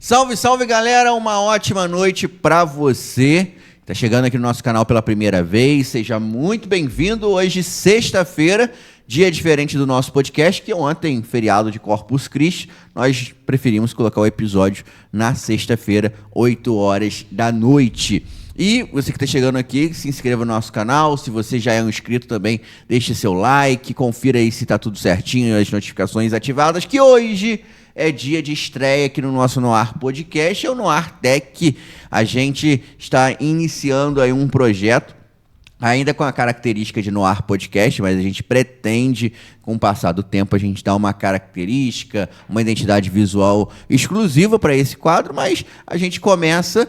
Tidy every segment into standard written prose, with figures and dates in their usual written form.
Salve, salve, galera! Uma ótima noite para você. Tá chegando aqui no nosso canal pela primeira vez, seja muito bem-vindo. Hoje, sexta-feira, dia diferente do nosso podcast, que ontem, feriado de Corpus Christi, nós preferimos colocar o episódio na sexta-feira, 8 horas da noite. E você que está chegando aqui, se inscreva no nosso canal. Se você já é um inscrito também, deixe seu like, confira aí se está tudo certinho, as notificações ativadas, que hoje é dia de estreia aqui no nosso Noar Podcast, é o Noar Tech. A gente está iniciando aí um projeto, ainda com a característica de Noar Podcast, mas a gente pretende, com o passar do tempo, a gente dar uma característica, uma identidade visual exclusiva para esse quadro, mas a gente começa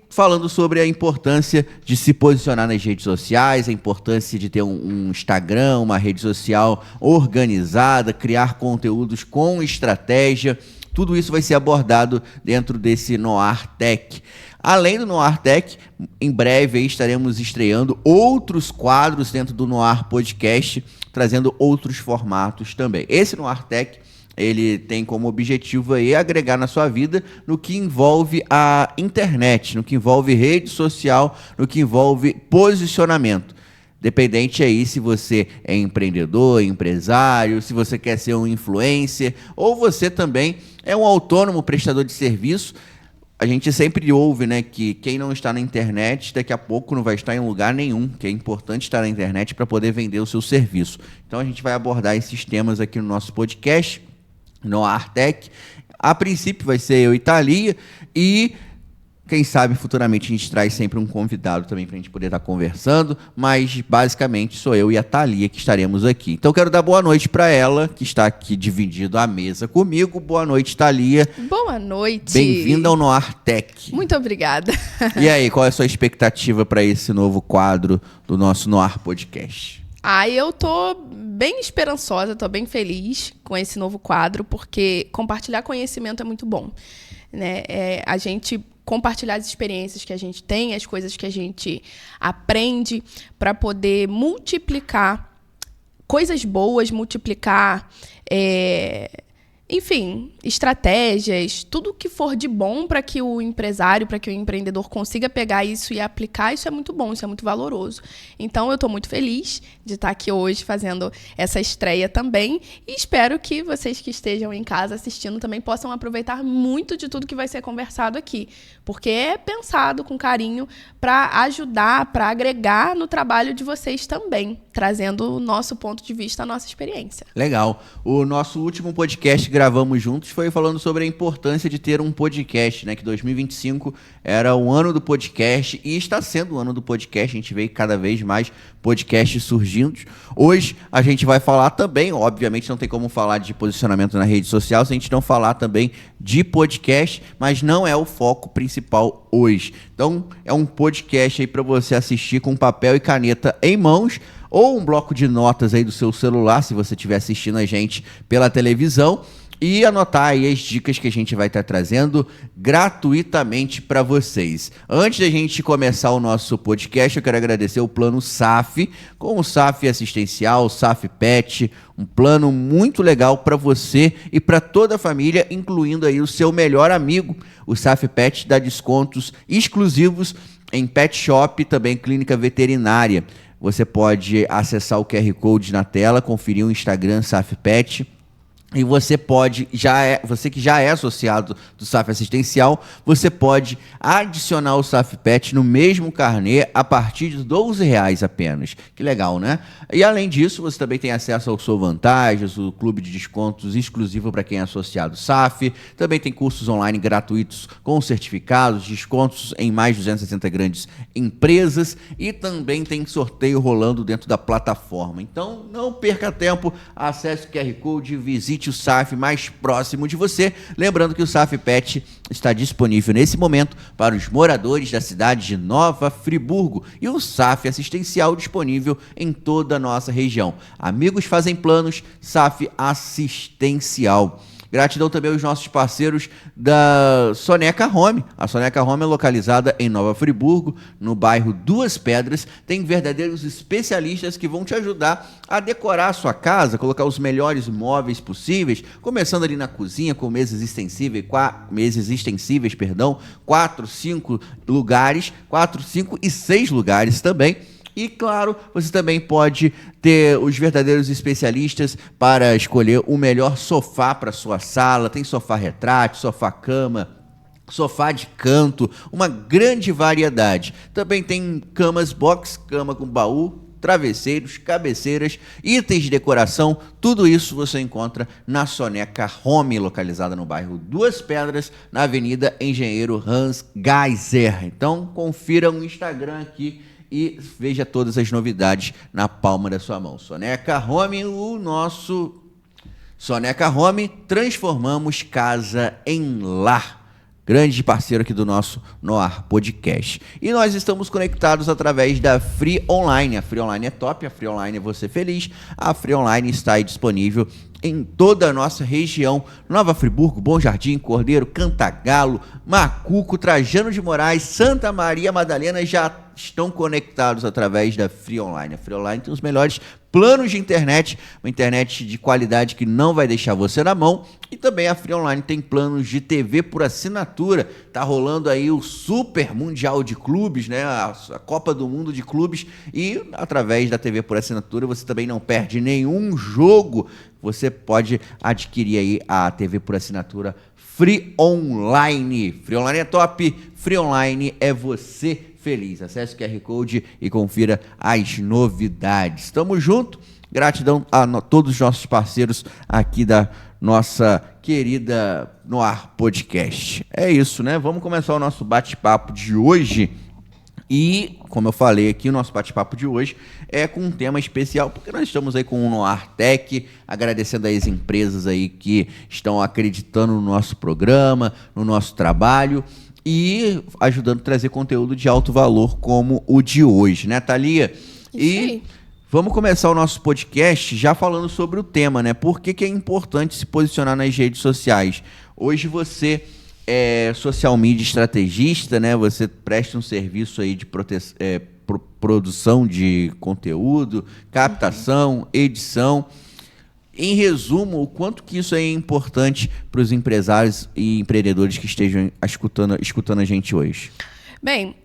falando sobre a importância de se posicionar nas redes sociais, a importância de ter um Instagram, uma rede social organizada, criar conteúdos com estratégia. Tudo isso vai ser abordado dentro desse Noar Tech. Além do Noar Tech, em breve aí estaremos estreando outros quadros dentro do Noar Podcast, trazendo outros formatos também. Esse Noar Tech, ele tem como objetivo aí agregar na sua vida no que envolve a internet, no que envolve rede social, no que envolve posicionamento. Dependente aí se você é empreendedor, empresário, se você quer ser um influencer, ou você também é um autônomo prestador de serviço. A gente sempre ouve, né, que quem não está na internet, daqui a pouco não vai estar em lugar nenhum, que é importante estar na internet para poder vender o seu serviço. Então a gente vai abordar esses temas aqui no nosso podcast, Noar Tech. A princípio vai ser eu e Thalia, e quem sabe futuramente a gente traz sempre um convidado também para a gente poder estar conversando, mas basicamente sou eu e a Thalia que estaremos aqui. Então eu quero dar boa noite para ela, que está aqui dividindo a mesa comigo. Boa noite, Thalia. Boa noite. Bem-vinda ao Noar Tech. Muito obrigada. E aí, qual é a sua expectativa para esse novo quadro do nosso Noar Podcast? Eu tô bem esperançosa, tô bem feliz com esse novo quadro, porque compartilhar conhecimento é muito bom, né? A gente compartilhar as experiências que a gente tem, as coisas que a gente aprende, para poder multiplicar coisas boas, multiplicar, enfim, estratégias, tudo que for de bom para que o empresário, para que o empreendedor consiga pegar isso e aplicar. Isso é muito bom, isso é muito valoroso. Então, eu estou muito feliz de estar aqui hoje fazendo essa estreia também, e espero que vocês que estejam em casa assistindo também possam aproveitar muito de tudo que vai ser conversado aqui, porque é pensado com carinho para ajudar, para agregar no trabalho de vocês também, trazendo o nosso ponto de vista, a nossa experiência. Legal. O nosso último podcast que gravamos juntos foi falando sobre a importância de ter um podcast, né? Que 2025 era o ano do podcast e está sendo o ano do podcast. A gente vê cada vez mais podcasts surgindo. Hoje a gente vai falar também, obviamente não tem como falar de posicionamento na rede social se a gente não falar também de podcast, mas não é o foco principal hoje. Então é um podcast aí para você assistir com papel e caneta em mãos, ou um bloco de notas aí do seu celular, se você estiver assistindo a gente pela televisão, e anotar aí as dicas que a gente vai estar trazendo gratuitamente para vocês. Antes da gente começar o nosso podcast, eu quero agradecer o plano SAF, com o SAF assistencial, o SAF Pet, um plano muito legal para você e para toda a família, incluindo aí o seu melhor amigo. O SAF Pet dá descontos exclusivos em pet shop e também clínica veterinária. Você pode acessar o QR Code na tela, conferir o Instagram SAF Pet. E você pode, você que já é associado do SAF Assistencial, você pode adicionar o SAF Pet no mesmo carnê a partir de R$12 apenas. Que legal, né? E além disso, você também tem acesso ao Sou Vantagens, o clube de descontos exclusivo para quem é associado SAF. Também tem cursos online gratuitos com certificados, descontos em mais de 260 grandes empresas, e também tem sorteio rolando dentro da plataforma. Então, não perca tempo, acesse o QR Code e visite o SAF mais próximo de você. Lembrando que o SAF Pet está disponível nesse momento para os moradores da cidade de Nova Friburgo, e o SAF Assistencial disponível em toda a nossa região. Amigos fazem planos, SAF Assistencial. Gratidão também aos nossos parceiros da Soneca Home. A Soneca Home é localizada em Nova Friburgo, no bairro Duas Pedras. Tem verdadeiros especialistas que vão te ajudar a decorar a sua casa, colocar os melhores móveis possíveis, começando ali na cozinha com mesas extensíveis, 4, 5 lugares, 4, 5 e 6 lugares também. E, claro, você também pode ter os verdadeiros especialistas para escolher o melhor sofá para sua sala. Tem sofá retrátil, sofá-cama, sofá de canto, uma grande variedade. Também tem camas box, cama com baú, travesseiros, cabeceiras, itens de decoração, tudo isso você encontra na Soneca Home, localizada no bairro Duas Pedras, na Avenida Engenheiro Hans Geiser. Então, confira o Instagram aqui e veja todas as novidades na palma da sua mão. Soneca Home, o nosso Soneca Home, transformamos casa em lar. Grande parceiro aqui do nosso Noar Podcast. E nós estamos conectados através da Free Online. A Free Online é top, a Free Online é você feliz. A Free Online está aí disponível em toda a nossa região. Nova Friburgo, Bom Jardim, Cordeiro, Cantagalo, Macuco, Trajano de Moraes, Santa Maria Madalena já estão conectados através da Free Online. A Free Online tem os melhores planos de internet, uma internet de qualidade que não vai deixar você na mão. E também a Free Online tem planos de TV por assinatura. Tá rolando aí o Super Mundial de Clubes, né? A Copa do Mundo de Clubes. E através da TV por assinatura você também não perde nenhum jogo. Você pode adquirir aí a TV por assinatura Free Online. Free Online é top, Free Online é você feliz. Acesse o QR Code e confira as novidades. Tamo junto. Gratidão a todos os nossos parceiros aqui da nossa querida Noar Podcast. É isso, né? Vamos começar o nosso bate-papo de hoje. E, como eu falei aqui, o nosso bate-papo de hoje é com um tema especial, porque nós estamos aí com o Noar Tech, agradecendo as empresas aí que estão acreditando no nosso programa, no nosso trabalho e ajudando a trazer conteúdo de alto valor como o de hoje, né, Thalia? E vamos começar o nosso podcast já falando sobre o tema, né? Por que é importante se posicionar nas redes sociais? Hoje você é social media estrategista, né? Você presta um serviço aí de produção de conteúdo, captação, edição. Em resumo, o quanto que isso é importante para os empresários e empreendedores que estejam escutando a gente hoje? Bem,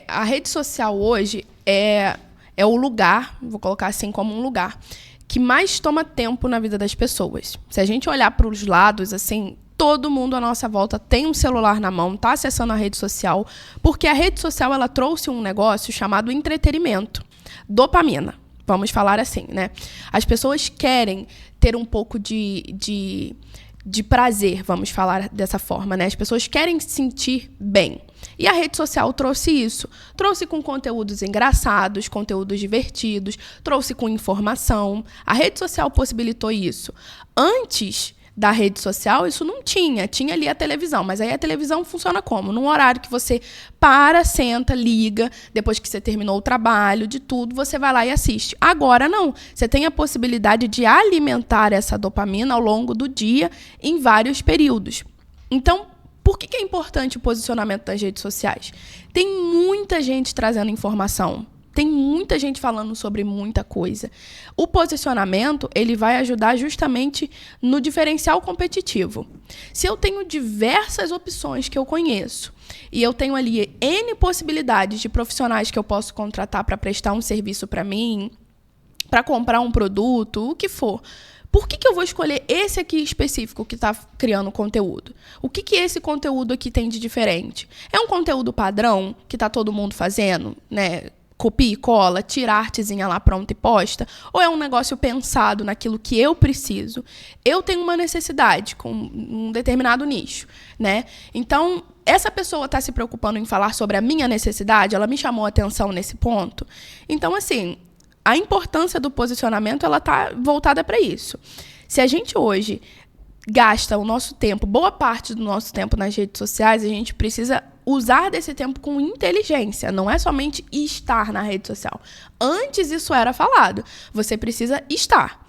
a rede social hoje é o lugar, vou colocar assim como um lugar, que mais toma tempo na vida das pessoas. Se a gente olhar para os lados, assim, todo mundo à nossa volta tem um celular na mão, está acessando a rede social, porque a rede social ela trouxe um negócio chamado entretenimento, dopamina. Vamos falar assim, né? As pessoas querem ter um pouco de prazer, vamos falar dessa forma, né? As pessoas querem se sentir bem. E a rede social trouxe isso. Trouxe com conteúdos engraçados, conteúdos divertidos, trouxe com informação. A rede social possibilitou isso. Antes da rede social, isso não tinha. Tinha ali a televisão, mas aí a televisão funciona como? Num horário que você senta, liga, depois que você terminou o trabalho, de tudo, você vai lá e assiste. Agora não. Você tem a possibilidade de alimentar essa dopamina ao longo do dia em vários períodos. Então, por que é importante o posicionamento das redes sociais? Tem muita gente trazendo informação. Tem muita gente falando sobre muita coisa. O posicionamento, ele vai ajudar justamente no diferencial competitivo. Se eu tenho diversas opções que eu conheço e eu tenho ali N possibilidades de profissionais que eu posso contratar para prestar um serviço para mim, para comprar um produto, o que for, por que eu vou escolher esse aqui específico que está criando conteúdo? O que esse conteúdo aqui tem de diferente? É um conteúdo padrão que está todo mundo fazendo, né? Copia e cola, tira a artezinha lá pronta e posta, ou é um negócio pensado naquilo que eu preciso? Eu tenho uma necessidade com um determinado nicho, né? Então, essa pessoa está se preocupando em falar sobre a minha necessidade, ela me chamou a atenção nesse ponto. Então, assim, a importância do posicionamento, ela está voltada para isso. Se a gente hoje gasta o nosso tempo, boa parte do nosso tempo nas redes sociais, a gente precisa usar desse tempo com inteligência, não é somente estar na rede social. Antes isso era falado, você precisa estar.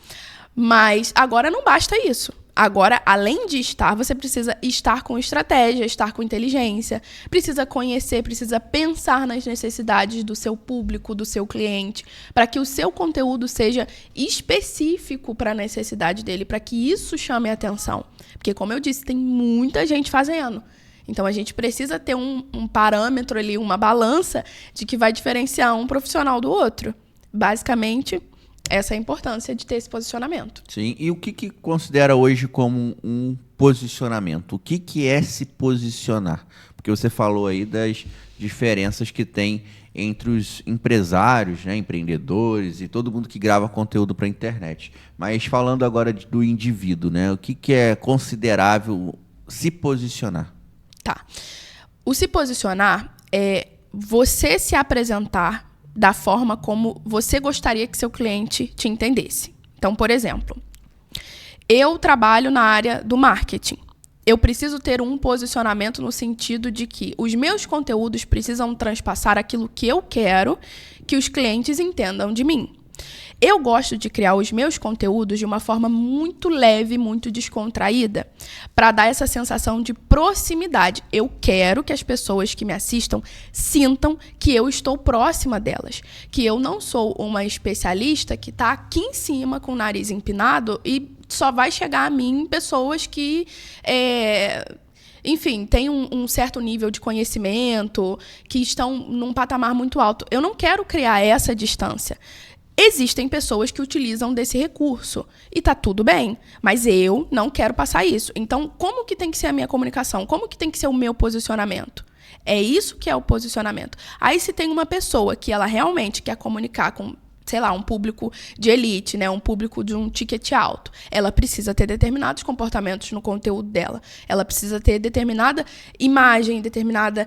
Mas agora não basta isso. Agora, além de estar, você precisa estar com estratégia, estar com inteligência, precisa conhecer, precisa pensar nas necessidades do seu público, do seu cliente, para que o seu conteúdo seja específico para a necessidade dele, para que isso chame a atenção. Porque, como eu disse, tem muita gente fazendo. Então, a gente precisa ter um parâmetro ali, uma balança de que vai diferenciar um profissional do outro. Basicamente, essa é a importância de ter esse posicionamento. Sim, e o que considera hoje como um posicionamento? O que é se posicionar? Porque você falou aí das diferenças que tem entre os empresários, né, empreendedores e todo mundo que grava conteúdo para a internet. Mas falando agora do indivíduo, né, o que é considerável se posicionar? Tá. O se posicionar é você se apresentar da forma como você gostaria que seu cliente te entendesse. Então, por exemplo, eu trabalho na área do marketing. Eu preciso ter um posicionamento no sentido de que os meus conteúdos precisam transpassar aquilo que eu quero que os clientes entendam de mim. Eu gosto de criar os meus conteúdos de uma forma muito leve, muito descontraída, para dar essa sensação de proximidade. Eu quero que as pessoas que me assistam sintam que eu estou próxima delas, que eu não sou uma especialista que está aqui em cima com o nariz empinado e só vai chegar a mim pessoas que enfim, tem um certo nível de conhecimento, que estão num patamar muito alto. Eu não quero criar essa distância. Existem pessoas que utilizam desse recurso e tá tudo bem, mas eu não quero passar isso. Então, como que tem que ser a minha comunicação? Como que tem que ser o meu posicionamento? É isso que é o posicionamento. Aí, se tem uma pessoa que ela realmente quer comunicar com, sei lá, um público de elite, né, um público de um ticket alto, ela precisa ter determinados comportamentos no conteúdo dela. Ela precisa ter determinada imagem, determinada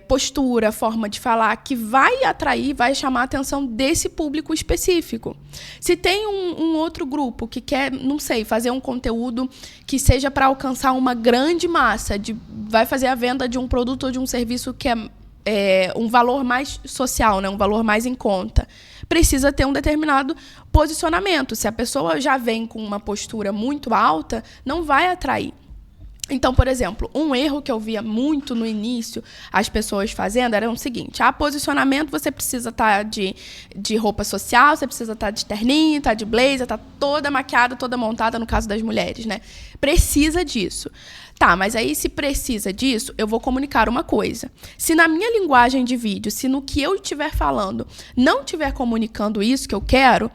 postura, forma de falar, que vai atrair, vai chamar a atenção desse público específico. Se tem um outro grupo que quer, não sei, fazer um conteúdo que seja para alcançar uma grande massa, vai fazer a venda de um produto ou de um serviço que é um valor mais social, né? Um valor mais em conta, precisa ter um determinado posicionamento. Se a pessoa já vem com uma postura muito alta, não vai atrair. Então, por exemplo, um erro que eu via muito no início as pessoas fazendo era o seguinte: posicionamento, você precisa estar de roupa social, você precisa estar de terninho, estar de blazer, estar toda maquiada, toda montada, no caso das mulheres, né? Precisa disso. Tá, mas aí se precisa disso, eu vou comunicar uma coisa. Se na minha linguagem de vídeo, se no que eu estiver falando, não estiver comunicando isso que eu quero,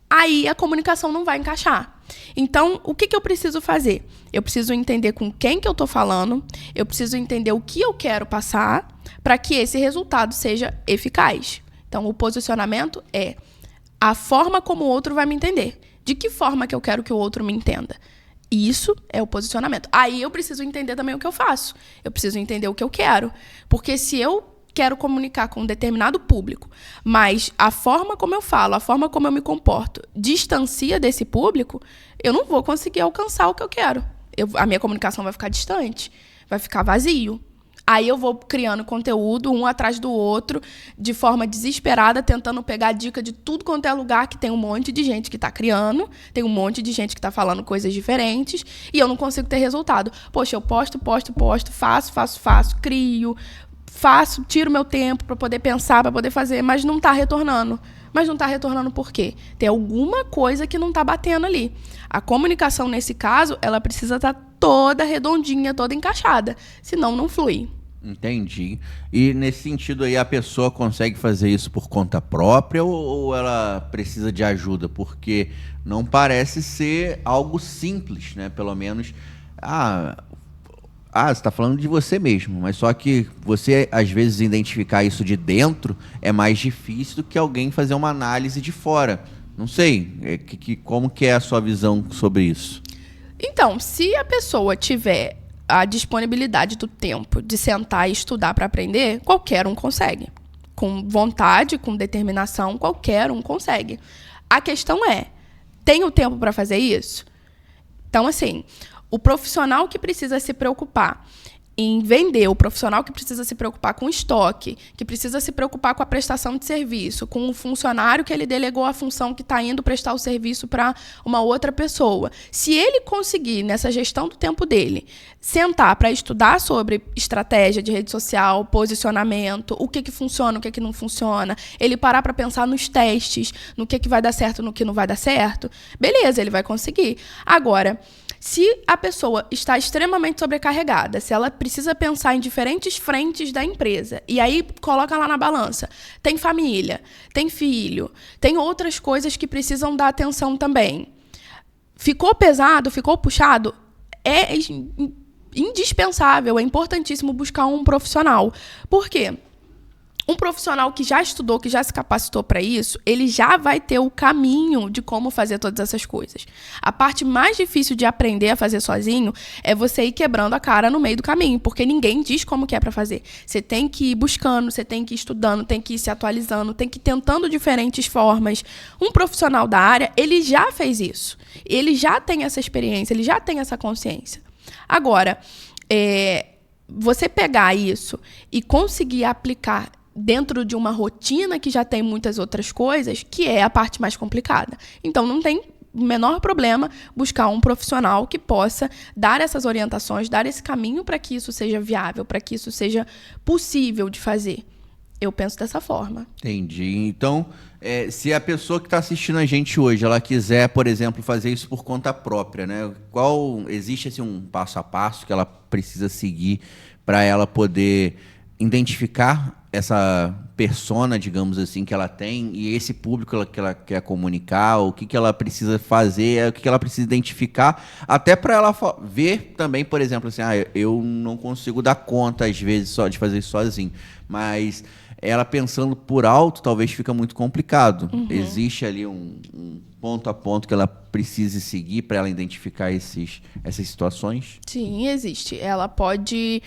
aí a comunicação não vai encaixar. Então, o que eu preciso fazer? Eu preciso entender com quem que eu estou falando, eu preciso entender o que eu quero passar para que esse resultado seja eficaz. Então, o posicionamento é a forma como o outro vai me entender. De que forma que eu quero que o outro me entenda? Isso é o posicionamento. Aí eu preciso entender também o que eu faço. Eu preciso entender o que eu quero. Porque se eu quero comunicar com um determinado público, mas a forma como eu falo, a forma como eu me comporto, distancia desse público, eu não vou conseguir alcançar o que eu quero. A minha comunicação vai ficar distante, vai ficar vazio. Aí eu vou criando conteúdo, um atrás do outro, de forma desesperada, tentando pegar dica de tudo quanto é lugar, que tem um monte de gente que está criando, tem um monte de gente que está falando coisas diferentes, e eu não consigo ter resultado. Poxa, eu posto, faço, crio, tiro meu tempo para poder pensar, para poder fazer, mas não está retornando. Mas não está retornando por quê? Tem alguma coisa que não está batendo ali. A comunicação, nesse caso, ela precisa estar toda redondinha, toda encaixada, senão não flui. Entendi. E nesse sentido aí, a pessoa consegue fazer isso por conta própria ou ela precisa de ajuda? Porque não parece ser algo simples, né? Pelo menos, você está falando de você mesmo, mas só que você, às vezes, identificar isso de dentro é mais difícil do que alguém fazer uma análise de fora. Não sei, como que é a sua visão sobre isso? Então, se a pessoa tiver a disponibilidade do tempo de sentar e estudar para aprender, qualquer um consegue. Com vontade, com determinação, qualquer um consegue. A questão é, tem o tempo para fazer isso? Então, assim, o profissional que precisa se preocupar em vender, o profissional que precisa se preocupar com estoque, que precisa se preocupar com a prestação de serviço, com o funcionário que ele delegou a função que está indo prestar o serviço para uma outra pessoa. Se ele conseguir, nessa gestão do tempo dele, sentar para estudar sobre estratégia de rede social, posicionamento, o que funciona, o que não funciona, ele parar para pensar nos testes, no que vai dar certo, no que não vai dar certo, beleza, ele vai conseguir. Agora, se a pessoa está extremamente sobrecarregada, se ela precisa pensar em diferentes frentes da empresa, e aí coloca lá na balança, tem família, tem filho, tem outras coisas que precisam dar atenção também. Ficou pesado, ficou puxado, é indispensável, é importantíssimo buscar um profissional. Por quê? Um profissional que já estudou, que já se capacitou para isso, ele já vai ter o caminho de como fazer todas essas coisas. A parte mais difícil de aprender a fazer sozinho é você ir quebrando a cara no meio do caminho, porque ninguém diz como que é para fazer. Você tem que ir buscando, você tem que ir estudando, tem que ir se atualizando, tem que ir tentando diferentes formas. Um profissional da área, ele já fez isso. Ele já tem essa experiência, ele já tem essa consciência. Agora, você pegar isso e conseguir aplicar dentro de uma rotina que já tem muitas outras coisas, que é a parte mais complicada. Então, não tem o menor problema buscar um profissional que possa dar essas orientações, dar esse caminho para que isso seja viável, para que isso seja possível de fazer. Eu penso dessa forma. Entendi. Então, se a pessoa que está assistindo a gente hoje, ela quiser, por exemplo, fazer isso por conta própria, né? Existe assim, um passo a passo que ela precisa seguir para ela poder identificar essa persona, digamos assim, que ela tem e esse público que ela quer comunicar, o que ela precisa fazer, o que ela precisa identificar, até para ela ver também, por exemplo, assim, eu não consigo dar conta, às vezes, só de fazer isso sozinho, mas ela pensando por alto, talvez fica muito complicado. Uhum. Existe ali um ponto a ponto que ela precise seguir para ela identificar essas situações? Sim, existe. Ela pode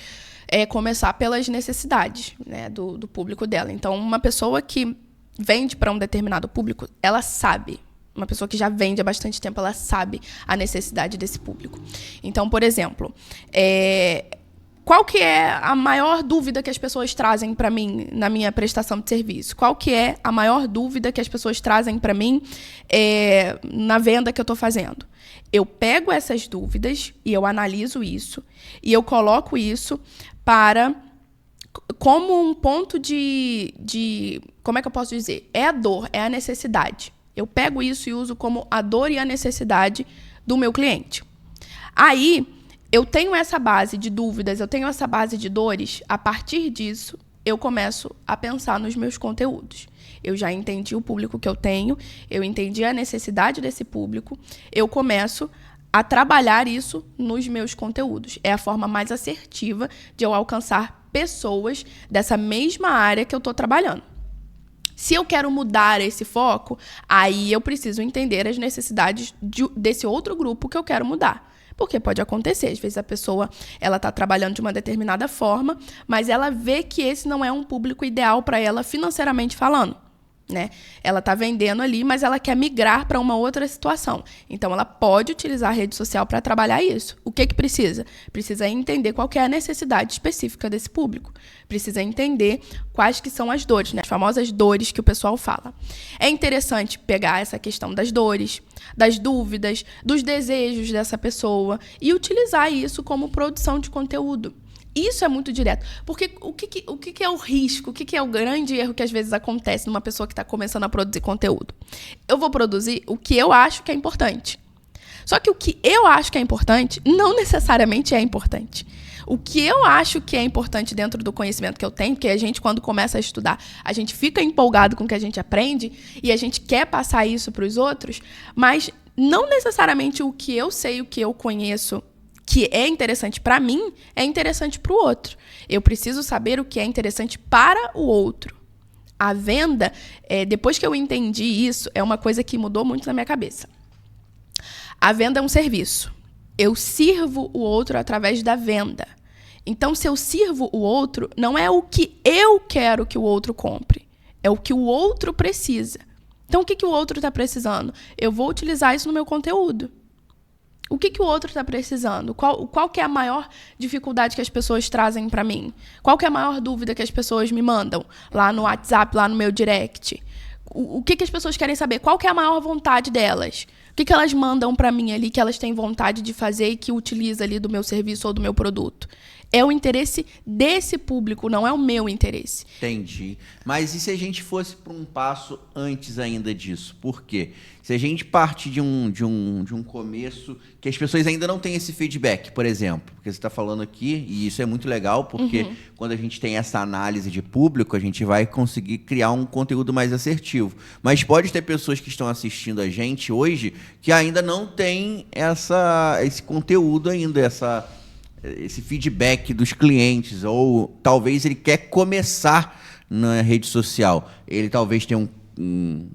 começar pelas necessidades, né, do público dela. Então, uma pessoa que vende para um determinado público, ela sabe. Uma pessoa que já vende há bastante tempo, ela sabe a necessidade desse público. Então, por exemplo, qual que é a maior dúvida que as pessoas trazem para mim na minha prestação de serviço? Qual que é a maior dúvida que as pessoas trazem para mim na venda que eu estou fazendo? Eu pego essas dúvidas e eu analiso isso e eu coloco isso como um ponto de... Como é que eu posso dizer? É a dor, é a necessidade. Eu pego isso e uso como a dor e a necessidade do meu cliente. Aí, eu tenho essa base de dúvidas, eu tenho essa base de dores. A partir disso, eu começo a pensar nos meus conteúdos. Eu já entendi o público que eu tenho, eu entendi a necessidade desse público, eu começo a trabalhar isso nos meus conteúdos. É a forma mais assertiva de eu alcançar pessoas dessa mesma área que eu estou trabalhando. Se eu quero mudar esse foco, aí eu preciso entender as necessidades desse outro grupo que eu quero mudar. Porque pode acontecer, às vezes a pessoa está trabalhando de uma determinada forma, mas ela vê que esse não é um público ideal para ela financeiramente falando. Né? Ela está vendendo ali, mas ela quer migrar para uma outra situação. Então, ela pode utilizar a rede social para trabalhar isso. O que precisa? Precisa entender qual que é a necessidade específica desse público. Precisa entender quais que são as dores, né? As famosas dores que o pessoal fala. É interessante pegar essa questão das dores, das dúvidas, dos desejos dessa pessoa e utilizar isso como produção de conteúdo. Isso é muito direto. Porque o que é o risco? O que é o grande erro que às vezes acontece numa pessoa que está começando a produzir conteúdo? Eu vou produzir o que eu acho que é importante. Só que o que eu acho que é importante não necessariamente é importante. O que eu acho que é importante dentro do conhecimento que eu tenho, porque a gente, quando começa a estudar, a gente fica empolgado com o que a gente aprende e a gente quer passar isso para os outros, mas não necessariamente o que eu sei, o que eu conheço, que é interessante para mim, é interessante para o outro. Eu preciso saber o que é interessante para o outro. A venda, depois que eu entendi isso, é uma coisa que mudou muito na minha cabeça. A venda é um serviço. Eu sirvo o outro através da venda. Então, se eu sirvo o outro, não é o que eu quero que o outro compre. É o que o outro precisa. Então, o que o outro está precisando? Eu vou utilizar isso no meu conteúdo. O que o outro está precisando? Qual que é a maior dificuldade que as pessoas trazem para mim? Qual que é a maior dúvida que as pessoas me mandam lá no WhatsApp, lá no meu direct? O que as pessoas querem saber? Qual que é a maior vontade delas? O que elas mandam para mim ali que elas têm vontade de fazer e que utiliza ali do meu serviço ou do meu produto? É o interesse desse público, não é o meu interesse. Entendi. Mas e se a gente fosse para um passo antes ainda disso? Por quê? Se a gente parte de um começo que as pessoas ainda não têm esse feedback, por exemplo, porque você está falando aqui, e isso é muito legal, porque quando a gente tem essa análise de público, a gente vai conseguir criar um conteúdo mais assertivo. Mas pode ter pessoas que estão assistindo a gente hoje que ainda não têm esse conteúdo ainda, esse feedback dos clientes, ou talvez ele quer começar na rede social. Ele talvez tenha um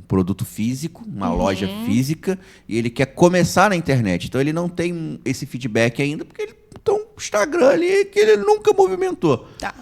produto físico, uma loja física, e ele quer começar na internet. Então ele não tem esse feedback ainda, porque ele tem um Instagram ali que ele nunca movimentou. Tá.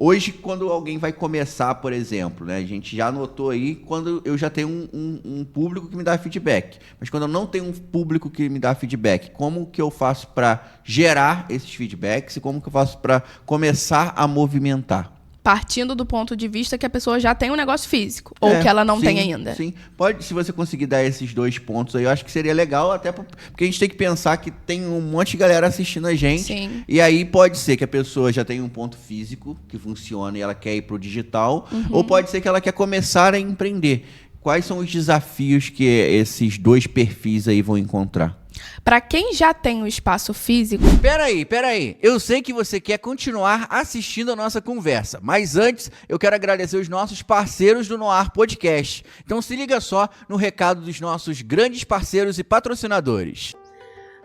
Hoje, quando alguém vai começar, por exemplo, né, a gente já notou aí, quando eu já tenho um público que me dá feedback. Mas quando eu não tenho um público que me dá feedback, como que eu faço para gerar esses feedbacks e como que eu faço para começar a movimentar? Partindo do ponto de vista que a pessoa já tem um negócio físico, ou que ela não tem ainda. Sim, pode, se você conseguir dar esses 2 pontos aí, eu acho que seria legal, até porque a gente tem que pensar que tem um monte de galera assistindo a gente. Sim. E aí pode ser que a pessoa já tenha um ponto físico que funciona e ela quer ir pro digital, ou pode ser que ela quer começar a empreender. Quais são os desafios que esses 2 perfis aí vão encontrar? Para quem já tem o espaço físico... Peraí. Eu sei que você quer continuar assistindo a nossa conversa, mas antes eu quero agradecer os nossos parceiros do Noar Podcast. Então se liga só no recado dos nossos grandes parceiros e patrocinadores.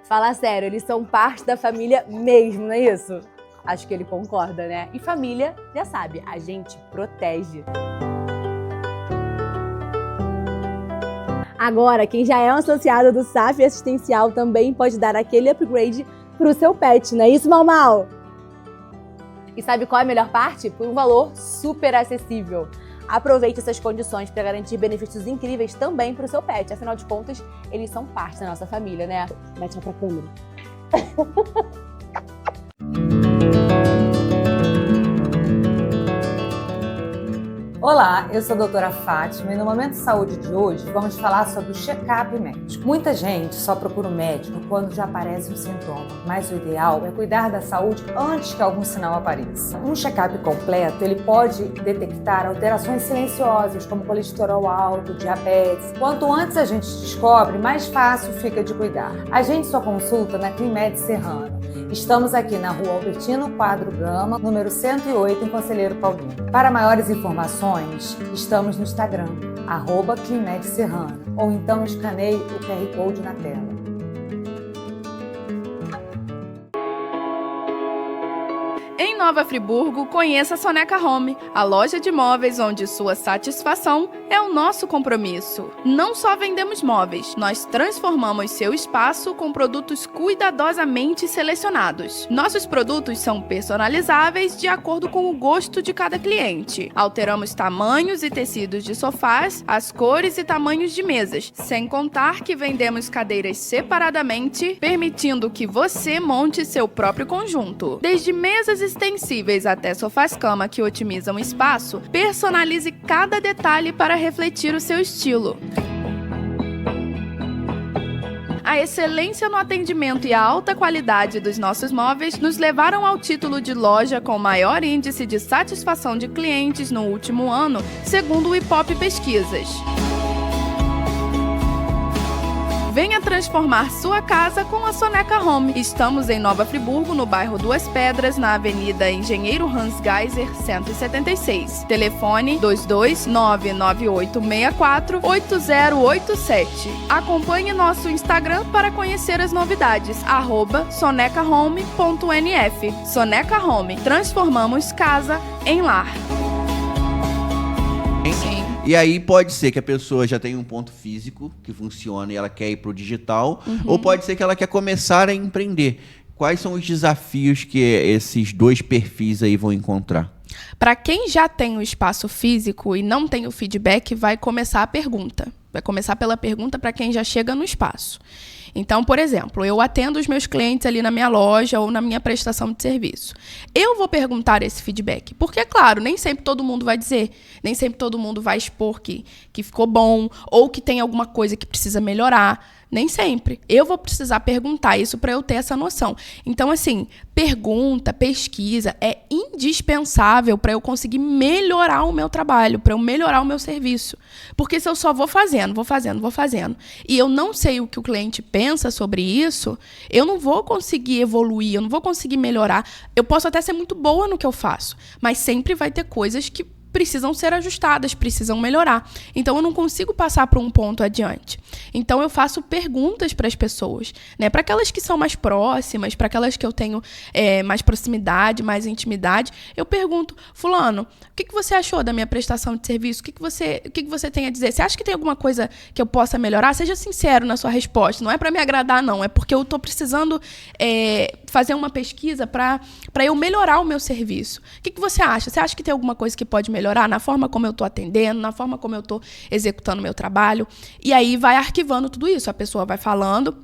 Fala sério, eles são parte da família mesmo, não é isso? Acho que ele concorda, né? E família, já sabe, a gente protege. Agora, quem já é um associado do SAF Assistencial também pode dar aquele upgrade para o seu pet, não é isso, Mal? E sabe qual é a melhor parte? Por um valor super acessível. Aproveite essas condições para garantir benefícios incríveis também para o seu pet. Afinal de contas, eles são parte da nossa família, né? Mete lá pra câmera. Olá, eu sou a doutora Fátima e no Momento de Saúde de hoje vamos falar sobre o check-up médico. Muita gente só procura o médico quando já aparece um sintoma, mas o ideal é cuidar da saúde antes que algum sinal apareça. Um check-up completo, ele pode detectar alterações silenciosas, como colesterol alto, diabetes. Quanto antes a gente descobre, mais fácil fica de cuidar. Agende sua consulta na Climed Serrano. Estamos aqui na Rua Albertino Quadro Gama, número 108, em Conselheiro Paulino. Para maiores informações, estamos no Instagram, @Climed Serrano, ou então escaneie o QR Code na tela. Em Nova Friburgo, conheça a Soneca Home, a loja de móveis onde sua satisfação é o nosso compromisso. Não só vendemos móveis, nós transformamos seu espaço com produtos cuidadosamente selecionados. Nossos produtos são personalizáveis de acordo com o gosto de cada cliente. Alteramos tamanhos e tecidos de sofás, as cores e tamanhos de mesas, sem contar que vendemos cadeiras separadamente, permitindo que você monte seu próprio conjunto. Desde mesas extensíveis até sofás-cama que otimizam o espaço, personalize cada detalhe para refletir o seu estilo. A excelência no atendimento e a alta qualidade dos nossos móveis nos levaram ao título de loja com maior índice de satisfação de clientes no último ano, segundo o Ipope Pesquisas. Venha transformar sua casa com a Soneca Home. Estamos em Nova Friburgo, no bairro Duas Pedras, na Avenida Engenheiro Hans Geiser, 176. Telefone 22998648087. Acompanhe nosso Instagram para conhecer as novidades, @sonecahome.nf. Soneca Home. Transformamos casa em lar. Sim. E aí pode ser que a pessoa já tenha um ponto físico que funciona e ela quer ir pro digital, ou pode ser que ela quer começar a empreender. Quais são os desafios que esses 2 perfis aí vão encontrar? Para quem já tem o espaço físico e não tem o feedback, vai começar a pergunta. Vai começar pela pergunta para quem já chega no espaço. Então, por exemplo, eu atendo os meus clientes ali na minha loja ou na minha prestação de serviço. Eu vou perguntar esse feedback, porque, claro, nem sempre todo mundo vai dizer, nem sempre todo mundo vai expor que ficou bom ou que tem alguma coisa que precisa melhorar. Nem sempre. Eu vou precisar perguntar isso para eu ter essa noção. Então, assim, pergunta, pesquisa é indispensável para eu conseguir melhorar o meu trabalho, para eu melhorar o meu serviço. Porque se eu só vou fazendo, e eu não sei o que o cliente pensa sobre isso, eu não vou conseguir evoluir, eu não vou conseguir melhorar. Eu posso até ser muito boa no que eu faço, mas sempre vai ter coisas que precisam ser ajustadas, precisam melhorar. Então, eu não consigo passar para um ponto adiante. Então, eu faço perguntas para as pessoas, né? Para aquelas que são mais próximas, para aquelas que eu tenho mais proximidade, mais intimidade, eu pergunto, fulano, o que você achou da minha prestação de serviço? O que você tem a dizer? Você acha que tem alguma coisa que eu possa melhorar? Seja sincero na sua resposta. Não é para me agradar, não. É porque eu estou precisando fazer uma pesquisa para eu melhorar o meu serviço. O que você acha? Você acha que tem alguma coisa que pode melhorar na forma como eu estou atendendo, na forma como eu estou executando o meu trabalho? E aí vai arquivando tudo isso. A pessoa vai falando.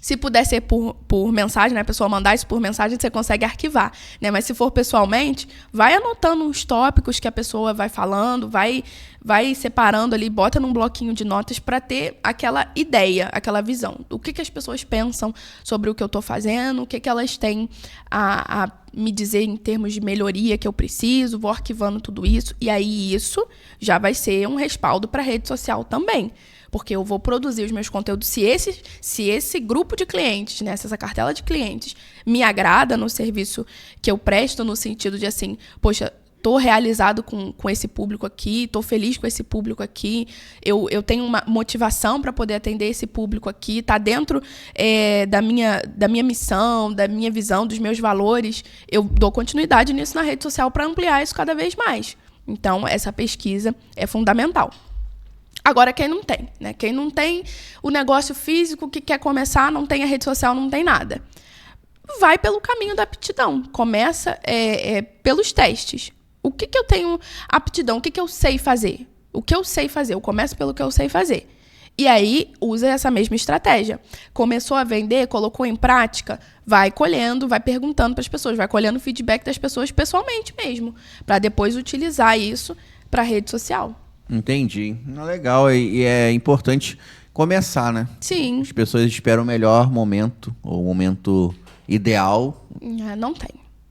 Se puder ser por mensagem, né? A pessoa mandar isso por mensagem, você consegue arquivar, né? Mas se for pessoalmente, vai anotando os tópicos que a pessoa vai falando, vai separando ali, bota num bloquinho de notas para ter aquela ideia, aquela visão. O que as pessoas pensam sobre o que eu estou fazendo, o que elas têm a me dizer em termos de melhoria que eu preciso, vou arquivando tudo isso. E aí isso já vai ser um respaldo para a rede social também. Porque eu vou produzir os meus conteúdos. Se esse grupo de clientes, né, essa cartela de clientes, me agrada no serviço que eu presto, no sentido de assim, poxa, estou realizado com esse público aqui, estou feliz com esse público aqui, eu tenho uma motivação para poder atender esse público aqui, está dentro da minha missão, da minha visão, dos meus valores, eu dou continuidade nisso na rede social para ampliar isso cada vez mais. Então, essa pesquisa é fundamental. Agora, quem não tem, né? Quem não tem o negócio físico, que quer começar, não tem a rede social, não tem nada. Vai pelo caminho da aptidão. Começa pelos testes. O que eu tenho aptidão? O que eu sei fazer? O que eu sei fazer? Eu começo pelo que eu sei fazer. E aí, usa essa mesma estratégia. Começou a vender, colocou em prática, vai colhendo, vai perguntando para as pessoas, vai colhendo feedback das pessoas pessoalmente mesmo, para depois utilizar isso para a rede social. Entendi. Legal. E é importante começar, né? Sim. As pessoas esperam o melhor momento, ou o momento ideal. Não tem.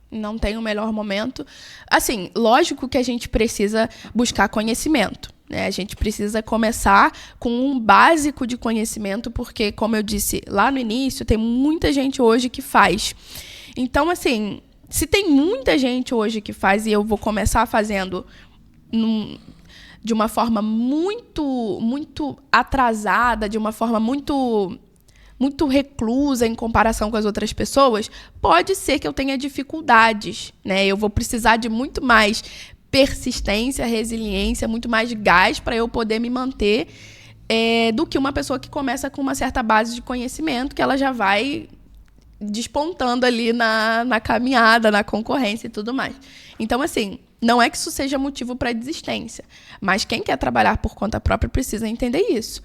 Não tem o melhor momento. Assim, lógico que a gente precisa buscar conhecimento, né? A gente precisa começar com um básico de conhecimento, porque, como eu disse lá no início, tem muita gente hoje que faz. Então, assim, se tem muita gente hoje que faz e eu vou começar fazendo de uma forma muito atrasada, de uma forma muito reclusa em comparação com as outras pessoas, pode ser que eu tenha dificuldades, né? Eu vou precisar de muito mais persistência, resiliência, muito mais gás para eu poder me manter do que uma pessoa que começa com uma certa base de conhecimento, que ela já vai despontando ali na caminhada, na concorrência e tudo mais. Então, assim, não é que isso seja motivo para desistência, mas quem quer trabalhar por conta própria precisa entender isso.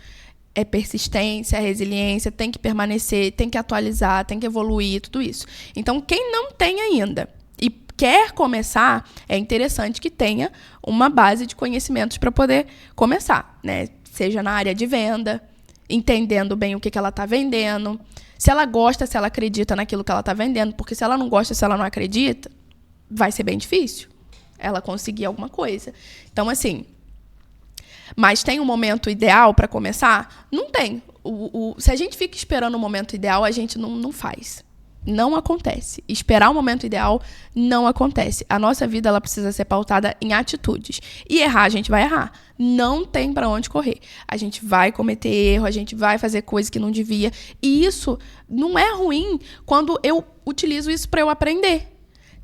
É persistência, resiliência, tem que permanecer, tem que atualizar, tem que evoluir, tudo isso. Então, quem não tem ainda e quer começar, é interessante que tenha uma base de conhecimentos para poder começar, né? Seja na área de venda, entendendo bem o que ela está vendendo, se ela gosta, se ela acredita naquilo que ela está vendendo, porque se ela não gosta, se ela não acredita, vai ser bem difícil ela conseguir alguma coisa. Então, assim, mas tem um momento ideal para começar? Não tem. Se a gente fica esperando o momento ideal, a gente não faz. Não acontece. Esperar o momento ideal não acontece. A nossa vida ela precisa ser pautada em atitudes. E errar, a gente vai errar. Não tem para onde correr. A gente vai cometer erro, a gente vai fazer coisa que não devia. E isso não é ruim quando eu utilizo isso para eu aprender.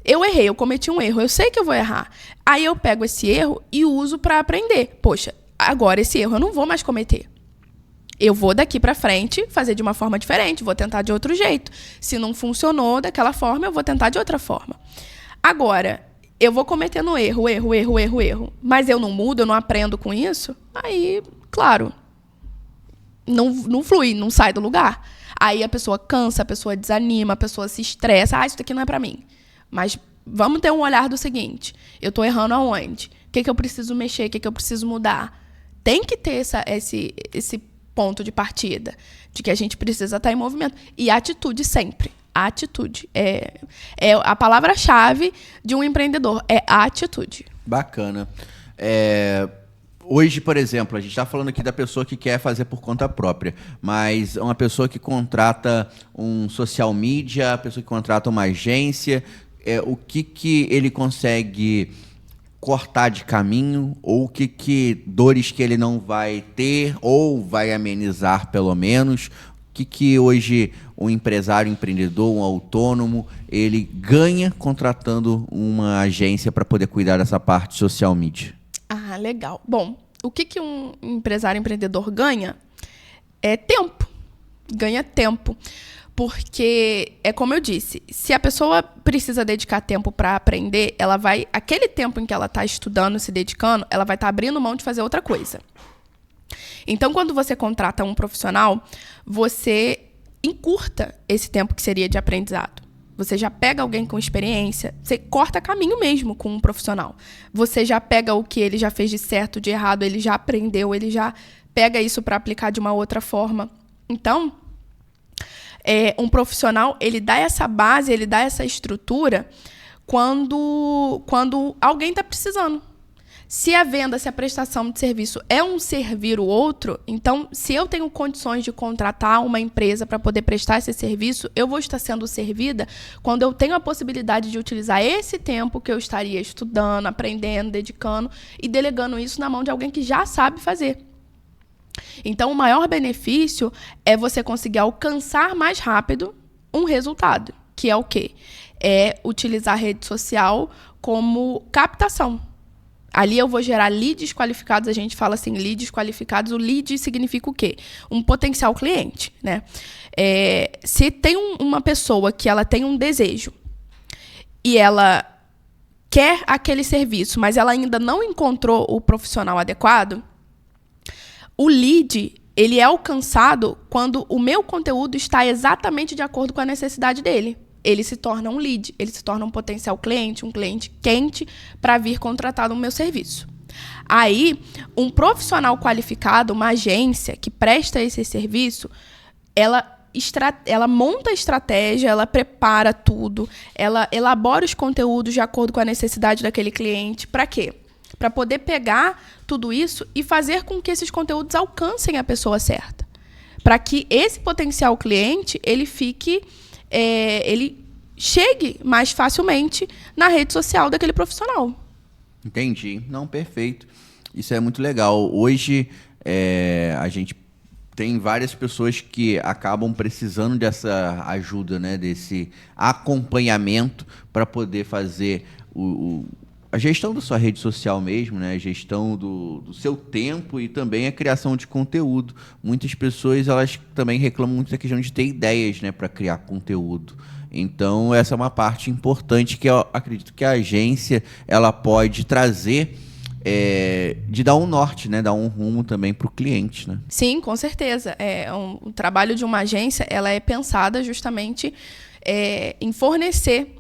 Eu errei, eu cometi um erro, eu sei que eu vou errar. Aí eu pego esse erro e uso para aprender. Poxa, agora esse erro eu não vou mais cometer. Eu vou daqui para frente fazer de uma forma diferente, vou tentar de outro jeito. Se não funcionou daquela forma, eu vou tentar de outra forma. Agora, eu vou cometendo erro, mas eu não mudo, eu não aprendo com isso, aí, claro, não flui, não sai do lugar. Aí a pessoa cansa, a pessoa desanima, a pessoa se estressa. Isso daqui não é para mim. Mas vamos ter um olhar do seguinte: eu estou errando aonde? O que eu preciso mexer? O que eu preciso mudar? Tem que ter esse ponto de partida, de que a gente precisa estar em movimento. E atitude sempre. Atitude. É a palavra-chave de um empreendedor. É atitude. Bacana. Hoje, por exemplo, a gente está falando aqui da pessoa que quer fazer por conta própria, mas uma pessoa que contrata um social media, a pessoa que contrata uma agência, o que ele consegue cortar de caminho, ou que dores que ele não vai ter, ou vai amenizar pelo menos. O que hoje um empresário, empreendedor, um autônomo, ele ganha contratando uma agência para poder cuidar dessa parte social media? Ah, legal. Bom, o que um empresário, empreendedor ganha é tempo. Ganha tempo. Porque, como eu disse, se a pessoa precisa dedicar tempo para aprender, aquele tempo em que ela está estudando, se dedicando, ela vai estar abrindo mão de fazer outra coisa. Então, quando você contrata um profissional, você encurta esse tempo que seria de aprendizado. Você já pega alguém com experiência, você corta caminho mesmo com um profissional. Você já pega o que ele já fez de certo, de errado, ele já aprendeu, ele já pega isso para aplicar de uma outra forma. Então, um profissional, ele dá essa base, ele dá essa estrutura quando alguém está precisando. Se a venda, se a prestação de serviço é um servir o outro, então, se eu tenho condições de contratar uma empresa para poder prestar esse serviço, eu vou estar sendo servida quando eu tenho a possibilidade de utilizar esse tempo que eu estaria estudando, aprendendo, dedicando e delegando isso na mão de alguém que já sabe fazer. Então, o maior benefício é você conseguir alcançar mais rápido um resultado, que é o quê? É utilizar a rede social como captação. Ali eu vou gerar leads qualificados, a gente fala assim, leads qualificados. O lead significa o quê? Um potencial cliente, né? Se tem uma pessoa que ela tem um desejo e ela quer aquele serviço, mas ela ainda não encontrou o profissional adequado, o lead, ele é alcançado quando o meu conteúdo está exatamente de acordo com a necessidade dele. Ele se torna um lead, ele se torna um potencial cliente, um cliente quente para vir contratar no meu serviço. Aí, um profissional qualificado, uma agência que presta esse serviço, ela monta a estratégia, ela prepara tudo, ela elabora os conteúdos de acordo com a necessidade daquele cliente. Para quê? Para poder pegar tudo isso e fazer com que esses conteúdos alcancem a pessoa certa. Para que esse potencial cliente, ele chegue mais facilmente na rede social daquele profissional. Entendi. Não, perfeito. Isso é muito legal. Hoje, a gente tem várias pessoas que acabam precisando dessa ajuda, né? Desse acompanhamento para poder fazer a gestão da sua rede social mesmo, né? A gestão do seu tempo e também a criação de conteúdo. Muitas pessoas, elas também reclamam muito da questão de ter ideias, né, para criar conteúdo. Então, essa é uma parte importante que eu acredito que a agência ela pode trazer, de dar um norte, né? Dar um rumo também para o cliente, né? Sim, com certeza. O trabalho de uma agência, ela é pensada justamente em fornecer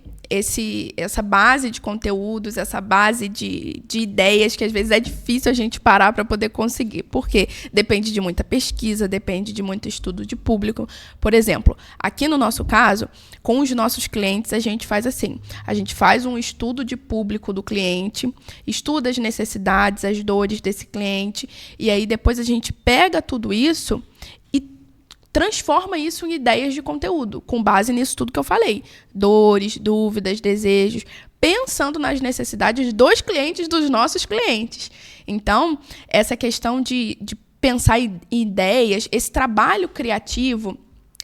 essa base de conteúdos, essa base de ideias que às vezes é difícil a gente parar para poder conseguir, porque depende de muita pesquisa, depende de muito estudo de público. Por exemplo, aqui no nosso caso, com os nossos clientes, a gente faz assim, a gente faz um estudo de público do cliente, estuda as necessidades, as dores desse cliente, e aí depois a gente pega tudo isso transforma isso em ideias de conteúdo, com base nisso tudo que eu falei. Dores, dúvidas, desejos, pensando nas necessidades dos clientes, dos nossos clientes. Então, essa questão de pensar em ideias, esse trabalho criativo,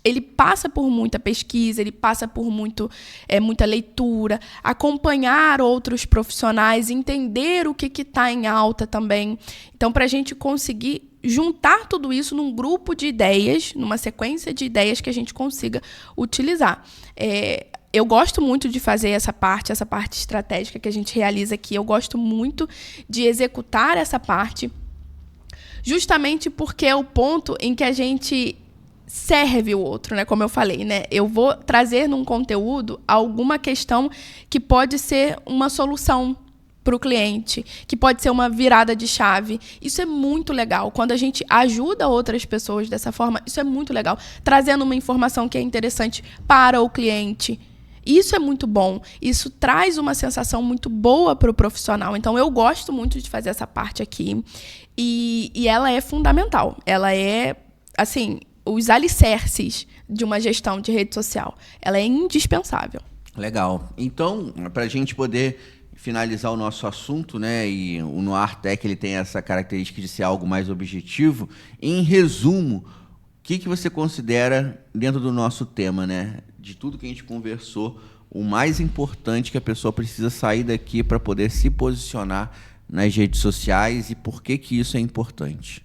ele passa por muita pesquisa, ele passa por muita leitura, acompanhar outros profissionais, entender o que está em alta também. Então, para a gente conseguir juntar tudo isso num grupo de ideias, numa sequência de ideias que a gente consiga utilizar. Eu gosto muito de fazer essa parte estratégica que a gente realiza aqui. Eu gosto muito de executar essa parte justamente porque é o ponto em que a gente serve o outro, né? Como eu falei, né? Eu vou trazer num conteúdo alguma questão que pode ser uma solução para o cliente, que pode ser uma virada de chave. Isso é muito legal. Quando a gente ajuda outras pessoas dessa forma, isso é muito legal. Trazendo uma informação que é interessante para o cliente. Isso é muito bom. Isso traz uma sensação muito boa para o profissional. Então, eu gosto muito de fazer essa parte aqui. E ela é fundamental. Ela é, assim, os alicerces de uma gestão de rede social. Ela é indispensável. Legal. Então, para a gente poder finalizar o nosso assunto, né, e o Noir Tech ele tem essa característica de ser algo mais objetivo, em resumo, o que você considera, dentro do nosso tema, né, de tudo que a gente conversou, o mais importante que a pessoa precisa sair daqui para poder se posicionar nas redes sociais e por que isso é importante?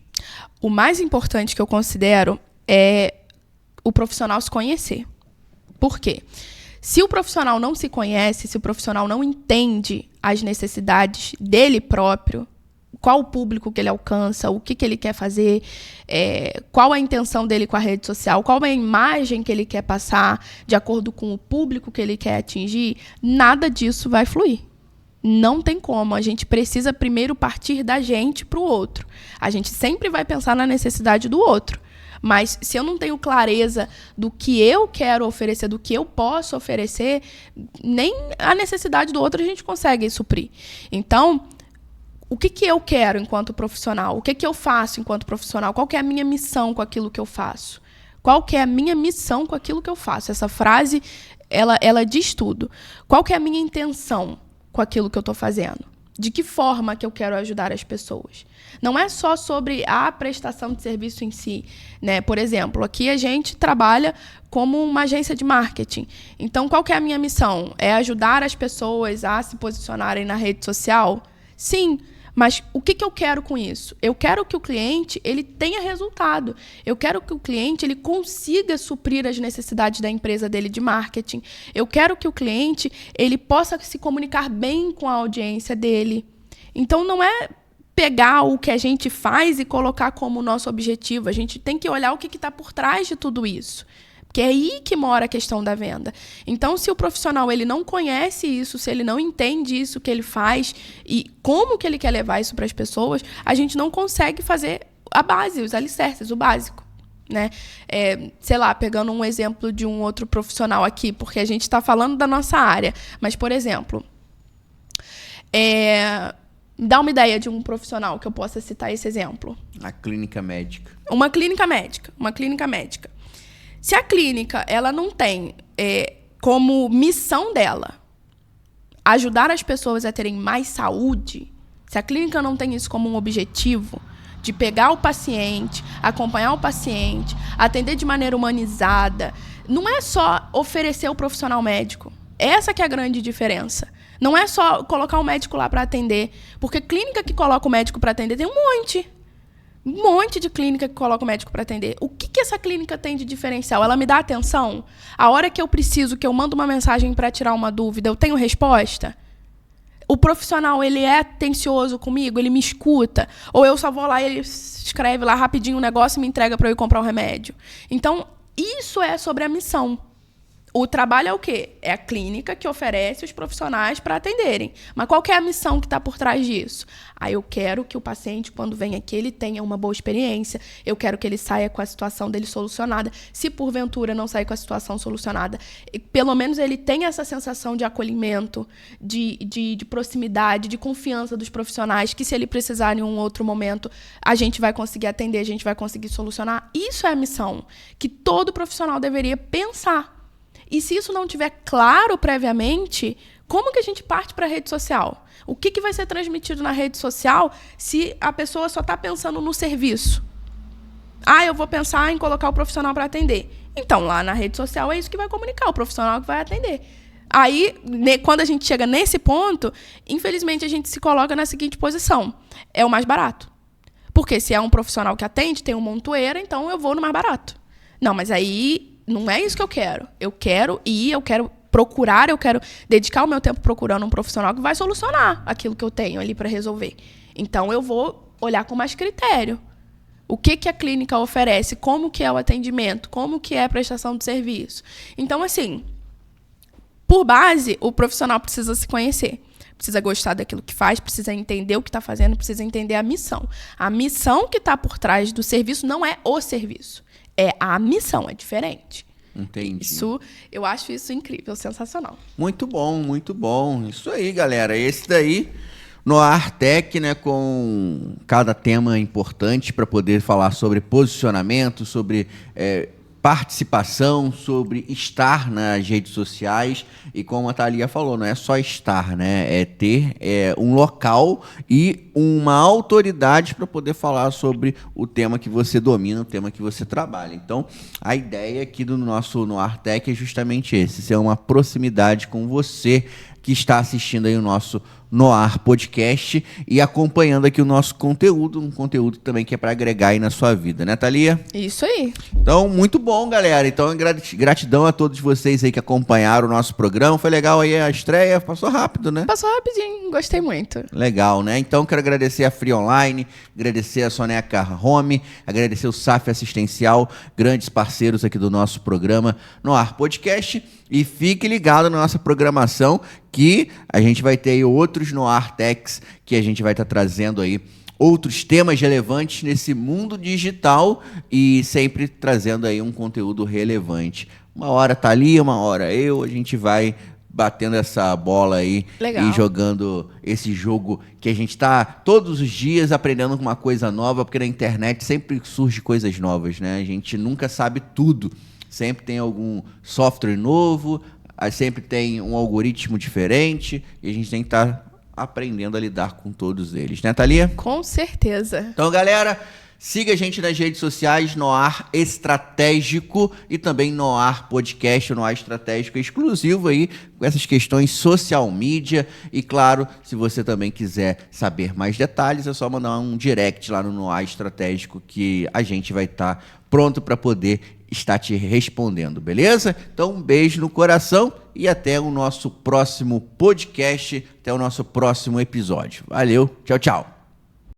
O mais importante que eu considero é o profissional se conhecer. Por quê? Se o profissional não se conhece, se o profissional não entende as necessidades dele próprio, qual o público que ele alcança, o que ele quer fazer, qual a intenção dele com a rede social, qual a imagem que ele quer passar de acordo com o público que ele quer atingir, nada disso vai fluir. Não tem como. A gente precisa primeiro partir da gente para o outro. A gente sempre vai pensar na necessidade do outro. Mas se eu não tenho clareza do que eu quero oferecer, do que eu posso oferecer, nem a necessidade do outro a gente consegue suprir. Então, o que eu quero enquanto profissional? O que eu faço enquanto profissional? Qual que é a minha missão com aquilo que eu faço? Qual que é a minha missão com aquilo que eu faço? Essa frase, ela diz tudo. Qual que é a minha intenção com aquilo que eu estou fazendo? De que forma que eu quero ajudar as pessoas? Não é só sobre a prestação de serviço em si, né? Por exemplo, aqui a gente trabalha como uma agência de marketing. Então, qual que é a minha missão? É ajudar as pessoas a se posicionarem na rede social? Sim, mas o que eu quero com isso? Eu quero que o cliente ele tenha resultado. Eu quero que o cliente ele consiga suprir as necessidades da empresa dele de marketing. Eu quero que o cliente ele possa se comunicar bem com a audiência dele. Então, não é pegar o que a gente faz e colocar como nosso objetivo. A gente tem que olhar o que está por trás de tudo isso. Porque é aí que mora a questão da venda. Então, se o profissional ele não conhece isso, se ele não entende isso que ele faz e como que ele quer levar isso para as pessoas, a gente não consegue fazer a base, os alicerces, o básico. Né? Sei lá, pegando um exemplo de um outro profissional aqui, porque a gente está falando da nossa área. Mas, por exemplo, dá uma ideia de um profissional que eu possa citar esse exemplo. A clínica médica. Uma clínica médica. Se a clínica ela não tem como missão dela ajudar as pessoas a terem mais saúde, se a clínica não tem isso como um objetivo de pegar o paciente, acompanhar o paciente, atender de maneira humanizada, não é só oferecer o profissional médico. Essa que é a grande diferença. Não é só colocar o médico lá para atender, porque clínica que coloca o médico para atender tem um monte de clínica que coloca o médico para atender. O que essa clínica tem de diferencial? Ela me dá atenção? A hora que eu preciso, que eu mando uma mensagem para tirar uma dúvida, eu tenho resposta? O profissional, ele é atencioso comigo? Ele me escuta? Ou eu só vou lá e ele escreve lá rapidinho um negócio e me entrega para eu ir comprar um remédio? Então, isso é sobre a missão. O trabalho é o quê? É a clínica que oferece os profissionais para atenderem. Mas qual que é a missão que está por trás disso? Eu quero que o paciente, quando vem aqui, ele tenha uma boa experiência. Eu quero que ele saia com a situação dele solucionada. Se, porventura, não sair com a situação solucionada, pelo menos ele tenha essa sensação de acolhimento, de proximidade, de confiança dos profissionais, que se ele precisar em um outro momento, a gente vai conseguir atender, a gente vai conseguir solucionar. Isso é a missão que todo profissional deveria pensar. E se isso não tiver claro previamente, como que a gente parte para a rede social? O que vai ser transmitido na rede social se a pessoa só está pensando no serviço? Eu vou pensar em colocar o profissional para atender. Então, lá na rede social é isso que vai comunicar, o profissional que vai atender. Aí, quando a gente chega nesse ponto, infelizmente a gente se coloca na seguinte posição. É o mais barato. Porque se é um profissional que atende, tem um montoeiro, então eu vou no mais barato. Não, mas aí não é isso que eu quero. Eu quero procurar, eu quero dedicar o meu tempo procurando um profissional que vai solucionar aquilo que eu tenho ali para resolver. Então, eu vou olhar com mais critério. O que a clínica oferece, como que é o atendimento, como que é a prestação de serviço. Então, assim, por base, o profissional precisa se conhecer. Precisa gostar daquilo que faz, precisa entender o que está fazendo, precisa entender a missão. A missão que está por trás do serviço não é o serviço. É a missão, é diferente. Entendi. Eu acho isso incrível, sensacional. Muito bom, muito bom. Isso aí, galera. Esse daí, Noir Tech, né, com cada tema importante para poder falar sobre posicionamento, sobre participação, sobre estar nas redes sociais. E como a Thalia falou, não é só estar, né? É ter um local e uma autoridade para poder falar sobre o tema que você domina, o tema que você trabalha. Então, a ideia aqui do nosso Noir Tech é justamente esse, ser uma proximidade com você que está assistindo aí o nosso Noir Podcast e acompanhando aqui o nosso conteúdo, um conteúdo também que é para agregar aí na sua vida, né, Thalia? Isso aí. Então, muito bom, galera. Então, gratidão a todos vocês aí que acompanharam o nosso programa. Foi legal aí a estreia, passou rápido, né? Passou rapidinho, gostei muito. Legal, né? Então, quero agradecer a Free Online, agradecer a Soneca Home, agradecer o SAF Assistencial, grandes parceiros aqui do nosso programa Noir Podcast. E fique ligado na nossa programação que a gente vai ter aí outros Noir Techs que a gente vai estar trazendo aí outros temas relevantes nesse mundo digital e sempre trazendo aí um conteúdo relevante. Uma hora tá ali, uma hora a gente vai batendo essa bola aí. Legal. E jogando esse jogo que a gente tá todos os dias aprendendo uma coisa nova, porque na internet sempre surge coisas novas, né? A gente nunca sabe tudo. Sempre tem algum software novo, sempre tem um algoritmo diferente e a gente tem que estar aprendendo a lidar com todos eles, né, Thalia? Com certeza. Então, galera, siga a gente nas redes sociais, Noir Estratégico e também Noir Podcast, o Noir Estratégico exclusivo aí com essas questões social media. E claro, se você também quiser saber mais detalhes, é só mandar um direct lá no Noir Estratégico que a gente vai estar pronto para poder estar te respondendo, beleza? Então, um beijo no coração e até o nosso próximo podcast, até o nosso próximo episódio. Valeu, tchau, tchau.